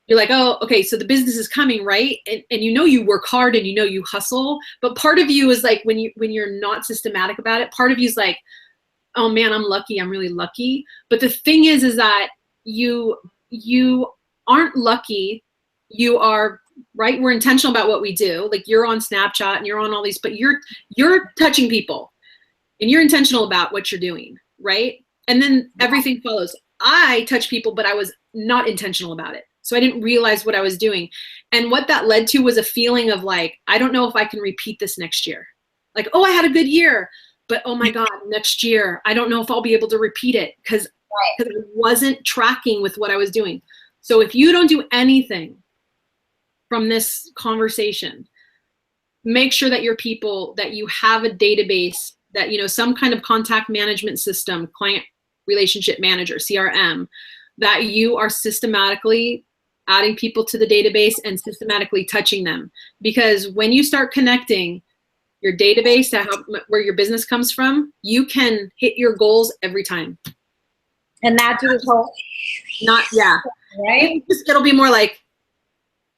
you're like, oh, okay, so the business is coming, right? And you know you work hard and you know you hustle, but part of you is like, when you're not systematic about it, part of you is like, oh man, I'm lucky, I'm really lucky. But the thing is that you aren't lucky, you are, right? We're intentional about what we do. Like, you're on Snapchat and you're on all these, but you're touching people and you're intentional about what you're doing, right? And then everything follows. I touch people, but I was not intentional about it. So I didn't realize what I was doing. And what that led to was a feeling of like, I don't know if I can repeat this next year. Like, oh, I had a good year, but oh my God, next year, I don't know if I'll be able to repeat it because I wasn't tracking with what I was doing. So if you don't do anything from this conversation, make sure that your people, that you have a database, that, you know, some kind of contact management system, client relationship manager, CRM, that you are systematically adding people to the database and systematically touching them. Because when you start connecting your database to where your business comes from, you can hit your goals every time. And not do this whole, right? It'll be more like,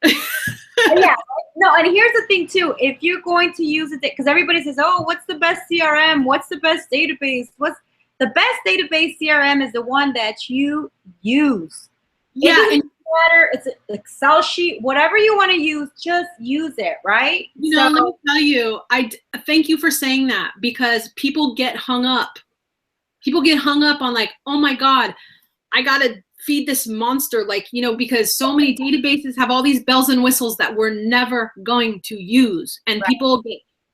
yeah. No, and here's the thing too. If you're going to use it, because everybody says, oh, what's the best CRM? What's the best database? What's the best database? CRM is the one that you use. Yeah. It doesn't matter. It's an Excel sheet, whatever you want to use, just use it, right? You know, let me tell you, I thank you for saying that, because people get hung up. People get hung up on like, oh my God, I got to feed this monster, like, you know, because so many databases have all these bells and whistles that we're never going to use, and people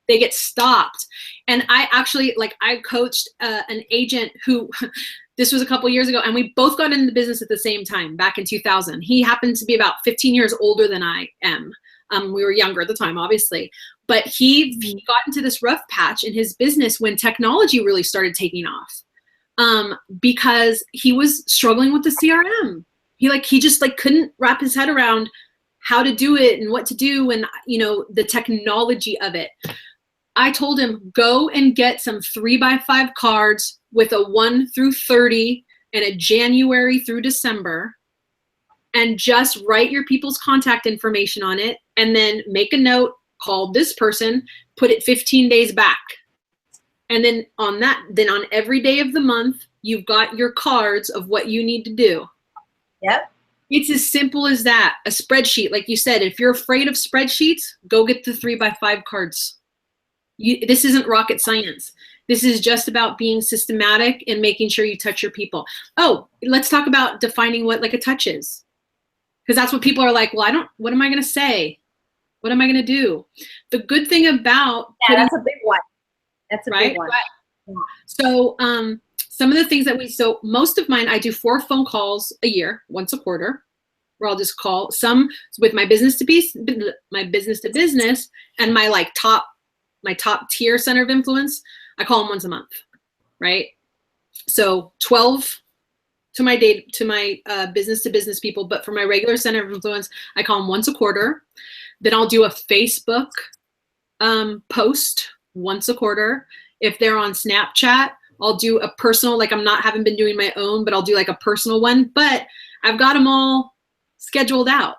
get stopped. And I actually, like, I coached an agent who, this was a couple years ago, and we both got into the business at the same time back in 2000. He happened to be about 15 years older than I am. We were younger at the time, obviously, but he got into this rough patch in his business when technology really started taking off. Because he was struggling with the CRM. He just like couldn't wrap his head around how to do it and what to do, and, you know, the technology of it. I told him, go and get some 3x5 cards with a 1 through 30 and a January through December, and just write your people's contact information on it, and then make a note, call this person, put it 15 days back. And then on every day of the month, you've got your cards of what you need to do. Yep. It's as simple as that. A spreadsheet, like you said, if you're afraid of spreadsheets, go get the 3x5 cards. This isn't rocket science. This is just about being systematic and making sure you touch your people. Oh, let's talk about defining what like a touch is. Because that's what people are like, well, what am I going to say? What am I going to do? The good thing about that's a big one. That's a big one. Yeah. So some of the things that so most of mine, I do 4 phone calls a year, once a quarter, where I'll just call some with my business to business, and my top tier center of influence. I call them once a month, right? So 12 to my business to business people, but for my regular center of influence, I call them once a quarter. Then I'll do a Facebook post once a quarter. If they're on Snapchat, I'll do a personal, like haven't been doing my own, but I'll do like a personal one, but I've got them all scheduled out.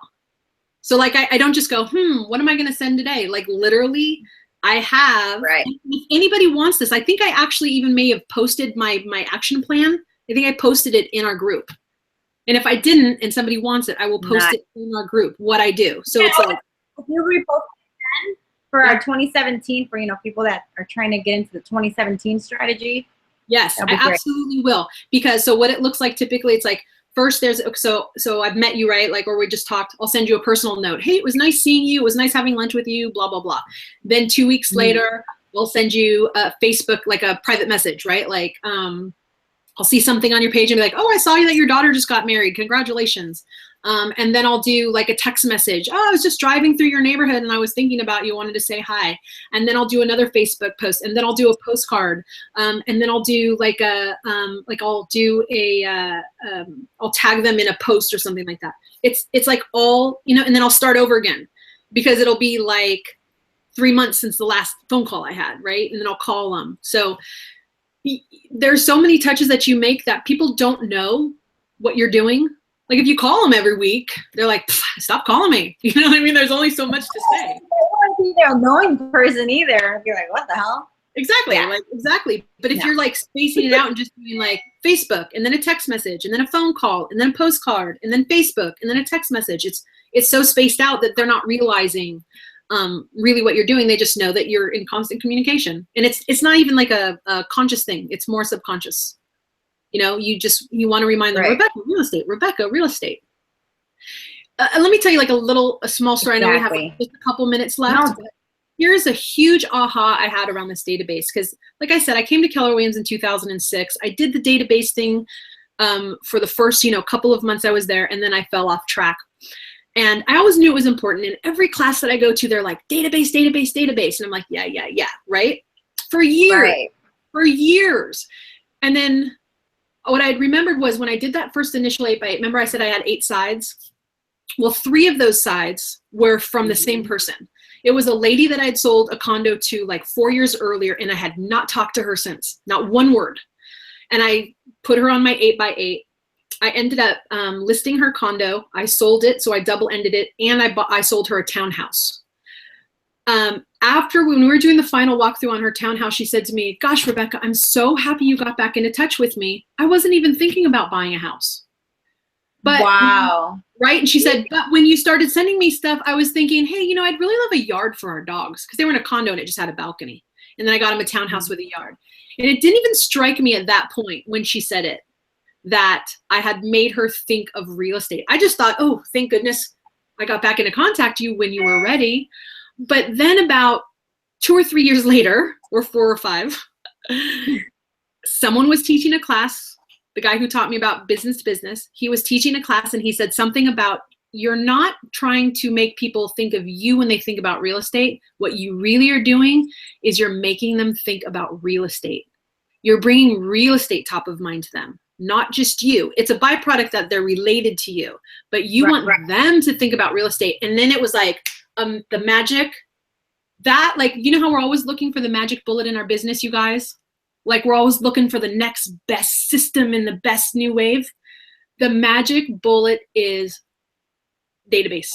So like, I don't just go, what am I going to send today? Like literally I have, if anybody wants this, I think I actually even may have posted my action plan. I think I posted it in our group. And if I didn't, and somebody wants it, I will post it in our group, what I do. So it's like, if you repost it again, for our 2017, for, you know, people that are trying to get into the 2017 strategy? Yes, I absolutely will. Because so what it looks like typically, it's like, first there's, so I've met you, right? Like, or we just talked, I'll send you a personal note. Hey, it was nice seeing you. It was nice having lunch with you, blah, blah, blah. Then 2 weeks later, we'll send you a Facebook, like a private message, right? Like, I'll see something on your page and be like, oh, I saw you that your daughter just got married. Congratulations. And then I'll do like a text message. Oh, I was just driving through your neighborhood and I was thinking about you, wanted to say hi. And then I'll do another Facebook post, and then I'll do a postcard. And then I'll do like I'll tag them in a post or something like that. It's like all, you know, and then I'll start over again because it'll be like 3 months since the last phone call I had, right? And then I'll call them. So there's so many touches that you make that people don't know what you're doing. Like if you call them every week, they're like, stop calling me. You know what I mean? There's only so much to say. They don't want to be the annoying person either. You're like, what the hell? Exactly. Yeah. Like, exactly. But if you're like spacing it out and just doing like Facebook and then a text message and then a phone call and then a postcard and then Facebook and then a text message, it's so spaced out that they're not realizing really what you're doing. They just know that you're in constant communication, and it's not even like a conscious thing. It's more subconscious. You know, you want to remind them, Rebecca, real estate, Rebecca, real estate. Let me tell you like a small story. Exactly. I know we have just a couple minutes left. No. Here's a huge aha I had around this database. Cause like I said, I came to Keller Williams in 2006. I did the database thing for the first, you know, couple of months I was there, and then I fell off track. And I always knew it was important. In every class that I go to, they're like, database, database, database. And I'm like, yeah, right? For years. And then what I remembered was when I did that first initial 8x8, remember I said I had 8 sides? Well, 3 of those sides were from the same person. It was a lady that I'd sold a condo to like 4 years earlier, and I had not talked to her since, not one word. And I put her on my 8x8. I ended up listing her condo. I sold it, so I double-ended it, and I sold her a townhouse. After when we were doing the final walkthrough on her townhouse, she said to me, gosh, Rebecca, I'm so happy you got back into touch with me. I wasn't even thinking about buying a house. But, wow. Right? And she said, but when you started sending me stuff, I was thinking, hey, you know, I'd really love a yard for our dogs, because they were in a condo and it just had a balcony. And then I got them a townhouse with a yard. And it didn't even strike me at that point when she said it, that I had made her think of real estate. I just thought, oh, thank goodness I got back into contact you when you were ready. But then about 2 or 3 years later, or 4 or 5, someone was teaching a class. The guy who taught me about business to business, he was teaching a class, and he said something about, you're not trying to make people think of you when they think about real estate. What you really are doing is you're making them think about real estate. You're bringing real estate top of mind to them. Not just you. It's a byproduct that they're related to you, but you want them to think about real estate. And then it was like the magic that, like, you know how we're always looking for the magic bullet in our business, you guys? Like we're always looking for the next best system and the best new wave. The magic bullet is database.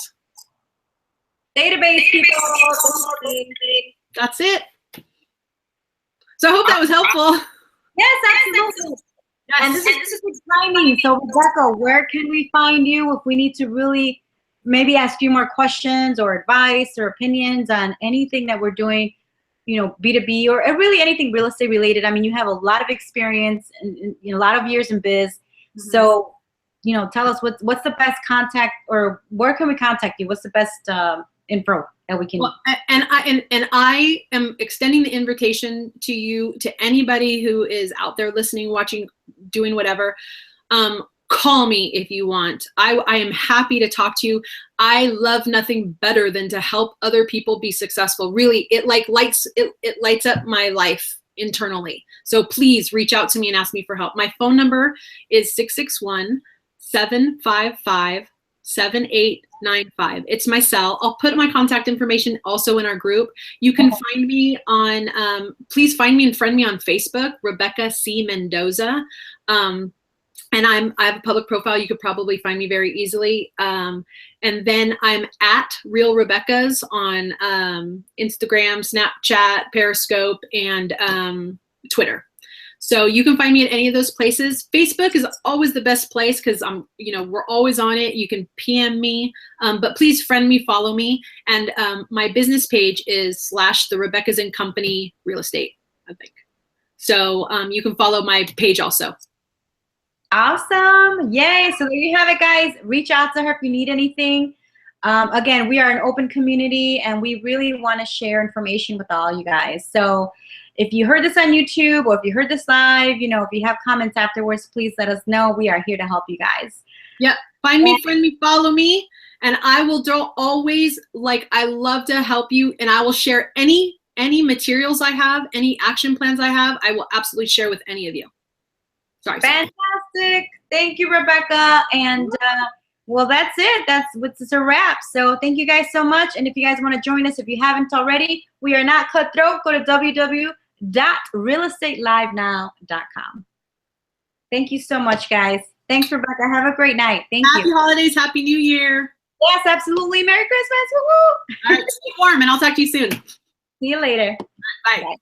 Database, people. That's it. So I hope that was helpful. Yes, absolutely. Yes. And this is good timing. So Rebecca, where can we find you if we need to really maybe ask you more questions or advice or opinions on anything that we're doing, you know, B2B or really anything real estate related? I mean, you have a lot of experience and you know, a lot of years in biz. Mm-hmm. So, you know, tell us what's the best contact, or where can we contact you? What's the best info that we can? Well, and I am extending the invitation to you, to anybody who is out there listening, watching, doing whatever. Call me if you want. I am happy to talk to you. I love nothing better than to help other people be successful. Really, it lights up my life internally. So please reach out to me and ask me for help. My phone number is 661-755-7895. It's my cell. I'll put my contact information also in our group. You can find me on, please find me and friend me on Facebook, Rebecca C. Mendoza. And I have a public profile. You could probably find me very easily. And then I'm at Real Rebecca's on Instagram, Snapchat, Periscope, and Twitter. So you can find me at any of those places. Facebook is always the best place because we're always on it. You can PM me, but please friend me, follow me. And my business page is / the Rebecca's and Company Real Estate, I think. So you can follow my page also. Awesome. Yay. So there you have it, guys. Reach out to her if you need anything. Again, we are an open community and we really want to share information with all you guys. So if you heard this on YouTube or if you heard this live, if you have comments afterwards, please let us know. We are here to help you guys. Yep. Find me, friend me, follow me. And I will always, I love to help you, and I will share any materials I have, any action plans I have, I will absolutely share with any of you. Sorry. Fantastic. Thank you, Rebecca. And well, that's it. It's a wrap. So thank you guys so much. And if you guys want to join us, if you haven't already, we are not cutthroat. Go to www.realestatelive.now.com. Thank you so much, guys. Thanks, Rebecca. Have a great night. Thank you. Happy holidays. Happy New Year. Yes, absolutely. Merry Christmas. Woo-hoo. All right. Stay warm, and I'll talk to you soon. See you later. Bye. Bye.